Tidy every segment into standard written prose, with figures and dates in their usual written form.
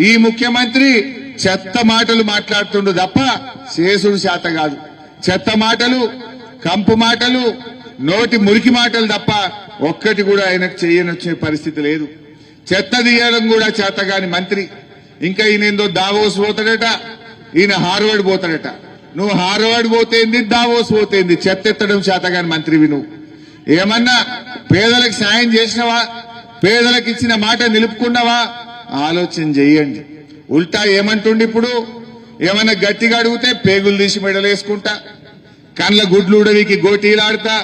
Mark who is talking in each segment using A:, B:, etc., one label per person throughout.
A: ఈ ముఖ్యమంత్రి చెత్త మాటలు మాట్లాడుతుండు తప్ప చేసుడు శాత కాదు. చెత్త మాటలు, కంపు మాటలు, నోటి మురికి మాటలు తప్ప ఒక్కటి కూడా ఆయనకు చేయనొచ్చే పరిస్థితి లేదు. చెత్త తీయడం కూడా చేతగాని మంత్రి. ఇంకా ఈయనేందో దావోస్ పోతాడట, ఈయన హార్వర్డ్ పోతాడట. నువ్వు హార్వర్డ్ పోతేంది, దావోస్ పోతేంది, చెత్త ఎత్తడం చేతగాని మంత్రివి నువ్వు. ఏమన్నా పేదలకు సాయం చేసినవా? పేదలకు ఇచ్చిన మాట నిలుపుకున్నావా? ఆలోచన చెయ్యండి. ఉల్టా ఏమంటుండి ఇప్పుడు? ఏమన్నా గట్టిగా అడిగితే పేగులు తీసి మెడలేసుకుంటా, కండ్ల గుడ్లు ఉడవికి గోటీలాడతా,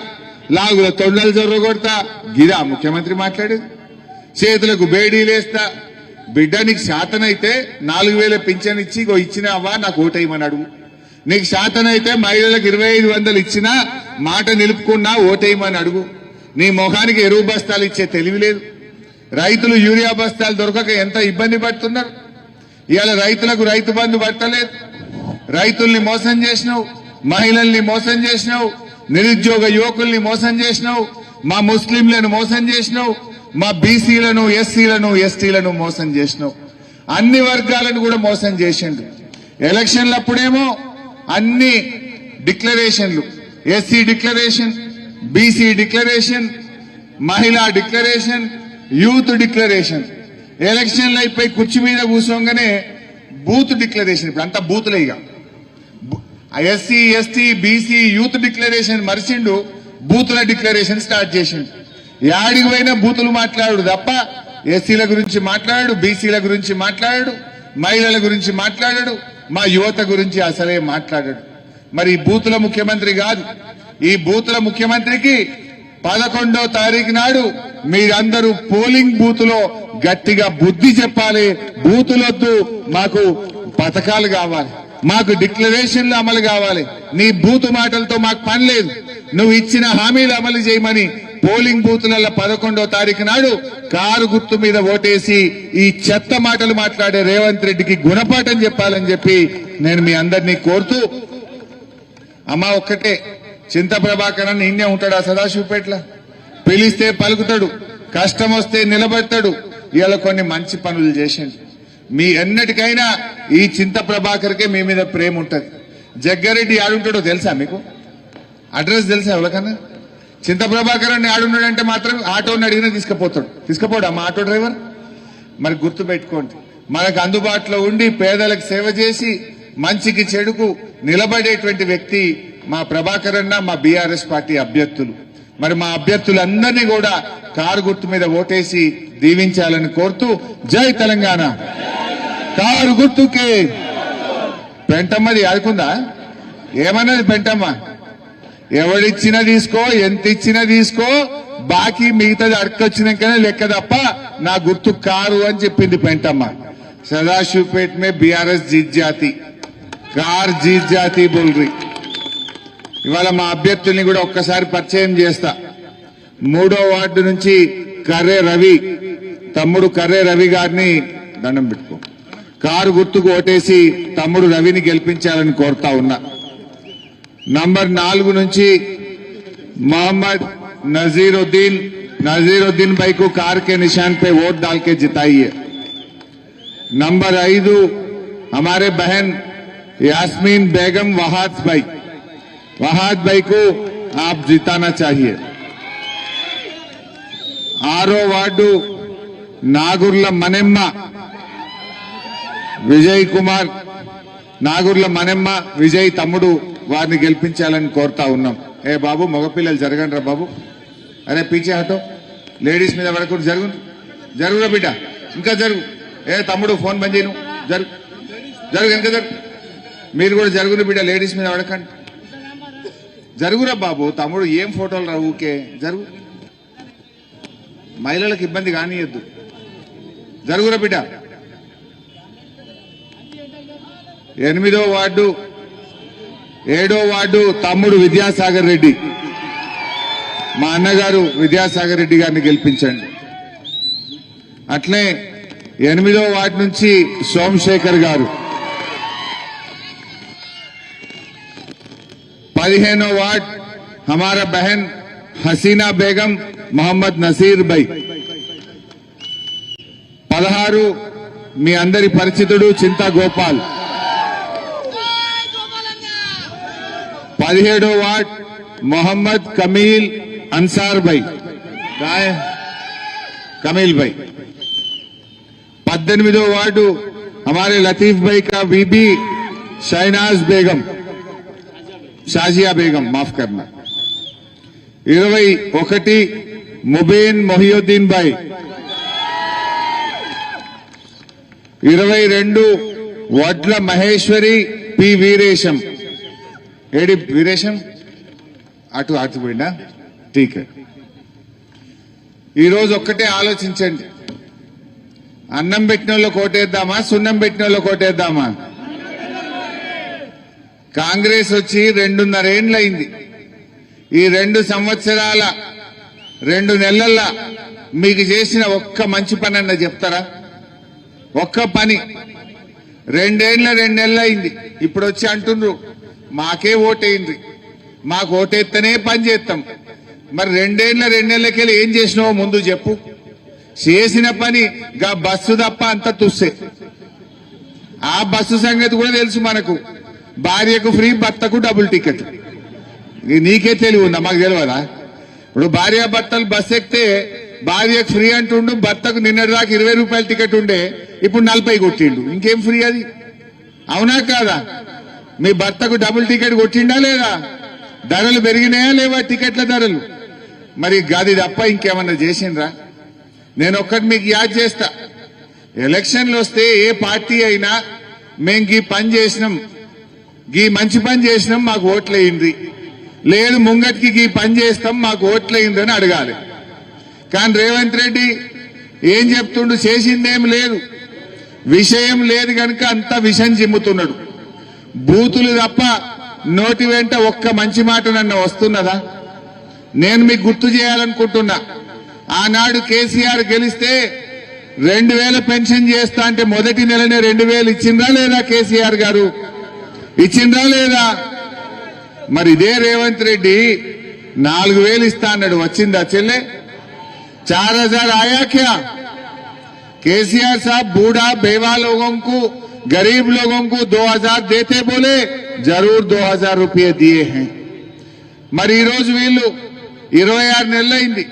A: లాగుల తొండలు జొర్రగొడతా. గిదా ముఖ్యమంత్రి మాట్లాడేది? చేతులకు బేడీలేస్తా. బిడ్డ నీకు శాతనైతే 4000 పింఛన్ ఇచ్చి ఇచ్చినావా నాకు ఓటేయమని అడుగు. నీకు శాతనైతే మహిళలకు 2500 ఇచ్చినా మాట నిలుపుకున్నా ఓటేయమని అడుగు. నీ మొఖానికి ఎరువు బస్తాలు ఇచ్చే తెలివి లేదు. రైతులు యూరియా బస్తాలు దొరకక ఎంత ఇబ్బంది పడుతున్నారు. ఇవాళ రైతులకు రైతు బంధు పట్టలేదు. రైతుల్ని మోసం చేసినావు, మహిళల్ని మోసం చేసినావు, నిరుద్యోగ యువకుల్ని మోసం చేసినావు, మా ముస్లింలను మోసం చేసినావు, మా బీసీలను, ఎస్సీలను, ఎస్టీలను మోసం చేసినావు. అన్ని వర్గాలను కూడా మోసం చేసిండు. ఎలక్షన్లప్పుడేమో అన్ని డిక్లరేషన్లు, ఎస్సీ డిక్లరేషన్, బీసీ డిక్లరేషన్, మహిళా డిక్లరేషన్, యూత్ డిక్లరేషన్. ఎలక్షన్లు అయిపోయి కుర్చీ మీద కూర్చోగానే బూత్ డిక్లరేషన్. ఇప్పుడు అంతా బూతులే. ఇక SC, ST, BC, youth declaration మరిచిండు, బూతుల డిక్లరేషన్ స్టార్ట్ చేసిండు. యాడికి పోయినా బూతులు మాట్లాడు తప్ప ఎస్సీల గురించి మాట్లాడాడు, బీసీల గురించి మాట్లాడాడు, మహిళల గురించి మాట్లాడాడు, మా యువత గురించి అసలే మాట్లాడాడు. మరి ఈ బూతుల ముఖ్యమంత్రి కాదు. ఈ బూతుల ముఖ్యమంత్రికి 11వ తారీఖు నాడు మీరందరూ పోలింగ్ బూత్ లో గట్టిగా బుద్ధి చెప్పాలి. బూతులొద్దు, మాకు పథకాలు కావాలి, మాకు డిక్లరేషన్లు అమలు కావాలి. నీ బూతు మాటలతో మాకు పని లేదు. నువ్వు ఇచ్చిన హామీలు అమలు చేయమని పోలింగ్ బూతులలో 11వ తారీఖు నాడు కారు గుర్తు మీద ఓటేసి ఈ చెత్త మాటలు మాట్లాడే రేవంత్ రెడ్డికి గుణపాఠం చెప్పాలని చెప్పి నేను మీ అందరినీ కోరుతూ, అమ్మా ఒక్కటే, చింత ప్రభాకర్ అని ఇన్నే ఉంటాడు ఆ సదాశివపేట్ల. పిలిస్తే పలుకుతాడు, కష్టం వస్తే నిలబెడతాడు. ఇవాళ కొన్ని మంచి పనులు చేసిండు. మీ ఎన్నటికైనా ఈ చింత ప్రభాకర్కే మీ మీద ప్రేమ ఉంటది. జగ్గారెడ్డి ఆడుంటాడో తెలుసా మీకు? అడ్రస్ తెలుసా ఎవరికన్నా? చింత ప్రభాకర్ అని ఆడున్నాడంటే మాత్రం ఆటోని అడిగినా తీసుకుపోడు మా ఆటో డ్రైవర్. మరి గుర్తు పెట్టుకోండి, మనకు అందుబాటులో ఉండి పేదలకు సేవ చేసి మంచికి చెడుకు నిలబడేటువంటి వ్యక్తి మా ప్రభాకర్ అన్న, మా బీఆర్ఎస్ పార్టీ అభ్యర్థులు. మరి మా అభ్యర్థులందరినీ కూడా కారు గుర్తు మీద ఓటేసి దీవించాలని కోరుతూ, జై తెలంగాణ. కారు గుర్తుకే. పెంటమ్మది ఆడుకుందా? ఏమన్నది పెంటమ్మ? ఎవడిచ్చినా తీసుకో, ఎంత ఇచ్చినా తీసుకో, బాకీ మిగతాది అడకొచ్చినాకనే లెక్క తప్ప నా గుర్తు కారు అని చెప్పింది పెంటమ్మ. సదాశివపేట మే బీఆర్ఎస్ జీత్ జాతి, కార్ జీత్ జాతి బోల్ రही. ఇవాళ మా అభ్యర్థుల్ని కూడా ఒక్కసారి పరిచయం చేస్తా. 3వ వార్డు నుంచి కర్రే రవి, తమ్ముడు కర్రే రవి గారిని దండం పెట్టుకో, కారు గుర్తుకు ఓటేసి తమ్ముడు రవిని గెలిపించాలని కోరుతా ఉన్నా. నంబర్ 4 నుంచి मोहम्मद नजीरुद्दीन भाई को कार के निशान पे वोट डाल के जिताइए। नंबर 5 हमारे बहन यास्मीन बेगम वहाद भाई को आप जिताना चाहिए। 6వ వార్డు నాగుర్ల మನೆమ్మ విజయ్ కుమార్, నాగుర్ల మನೆమ్మ విజయ్ తమ్ముడు, వారిని గెలిపించాలని కోరుతా ఉన్నాం. ఏ బాబు మగపిల్లలు జరగండి రా బాబు. అరే పీచే హటో, లేడీస్ మీద పడకుండా జరుగురా బిడ్డ, ఇంకా జరుగు. ఏ తమ్ముడు ఫోన్ బంద్ చేయను, జరుగు ఇంకా జరుగు. మీరు కూడా జరుగురు బిడ్డ, లేడీస్ మీద పడకండి. జరుగురా బాబు. తమ్ముడు ఏం ఫోటోలు రా ఊకే, జరుగు. మహిళలకు ఇబ్బంది కానియద్దు, జరుగురా బిడ్డ. 8వ వార్డు 7వ వార్డు తమ్ముడు విద్యాసాగర్ రెడ్డి, మా అన్నగారు విద్యాసాగర్ రెడ్డి గారిని గెలిపించండి. అట్లే 8వ వార్డు నుంచి సోమశేఖర్ గారు, 15వ वार्ड हमारा बहन हसीना बेगम मोहम्मद नसीर भाई, 16 మీ అందరి పరిచితుడు చింతా గోపాల్. 17వ वार्ड मोहम्मद कमील अंसार भाई, कमील भाई. 18వ वार्ड हमारे लतीफ भाई का बीबी शहनाज बेगम, शाजिया बेगम, माफ करना. 21 मुबीन मोहिउद्दीन भाई. 22 వడ్ల మహేశ్వరి పి వీరేశం. ఏడి వీరేశం అటు పోయిందా? ఠీక్. ఈరోజు ఒక్కటే ఆలోచించండి, అన్నం పెట్టిన వాళ్ళు కోటేద్దామా, సున్నం పెట్టిన వాళ్ళు కోటేద్దామా? కాంగ్రెస్ వచ్చి 2.5 ఏళ్లయింది. ఈ 2 సంవత్సరాల 2 నెలల్లో మీకు చేసిన ఒక్క మంచి పని అన్న చెప్తారా? ఒక్క పని. 2 ఏళ్ల 2 నెలలు అయింది. ఇప్పుడు వచ్చి అంటుండ్రు మాకే ఓటేయండి, మాకు ఓటేస్తేనే పని చేస్తాం. మరి 2 ఏళ్ల 2 నెలలకెళ్ళి ఏం చేసినావో ముందు చెప్పు. చేసిన పని గా బస్సు తప్ప అంత తుస్సే. ఆ బస్సు సంగతి కూడా తెలుసు మనకు. భార్యకు ఫ్రీ, భర్తకు డబుల్ టికెట్. నీకే తెలివి ఉందా? మాకు తెలియదా? ఇప్పుడు భార్య భర్తలు బస్సు ఎక్కితే భార్యకు ఫ్రీ అంటుండు, భర్తకు నిన్నటిదాకా 20 రూపాయల టికెట్ ఉండే, ఇప్పుడు 40 కొట్టిండు. ఇంకేం ఫ్రీ అది? అవునా కాదా? మీ భర్తకు డబుల్ టికెట్ కొట్టిండా లేదా? ధరలు పెరిగినాయా లేవా టికెట్ల ధరలు? మరి గది తప్ప ఇంకేమన్నా చేసిండ్రా? నేను ఒక్కటి మీకు యాద్ చేస్తా. ఎలక్షన్లు వస్తే ఏ పార్టీ అయినా మేము గీ పని చేసినాం, గీ మంచి పని చేసినాం, మాకు ఓట్లేయండి, లేదు ముంగటికి గీ పని చేస్తాం మాకు ఓట్లేయండి అని అడగాలి. కానీ రేవంత్ రెడ్డి ఏం చెప్తుండు? చేసిందేం లేదు, విషయం లేదు కనుక అంతా విషం చిమ్ముతున్నాడు. బూతులు తప్ప నోటి వెంట ఒక్క మంచి మాట నన్ను వస్తున్నదా? నేను మీకు గుర్తు చేయాలనుకుంటున్నా. ఆనాడు కేసీఆర్ గెలిస్తే 2000 పెన్షన్ చేస్తా అంటే మొదటి నెలనే 2000 ఇచ్చిందా లేదా? కేసీఆర్ గారు ఇచ్చిందా లేదా? మరి ఇదే రేవంత్ రెడ్డి 4000 ఇస్తా అన్నాడు, వచ్చిందా చెల్లె? 4000 आया क्या? केसीआर साहब बूढ़ा बेवा लोगों को, गरीब लोगों को 2000 देते बोले, जरूर 2000 रुपये दिए हैं. మరి ఈ రోజు వీళ్ళు 26 నెలలైంది.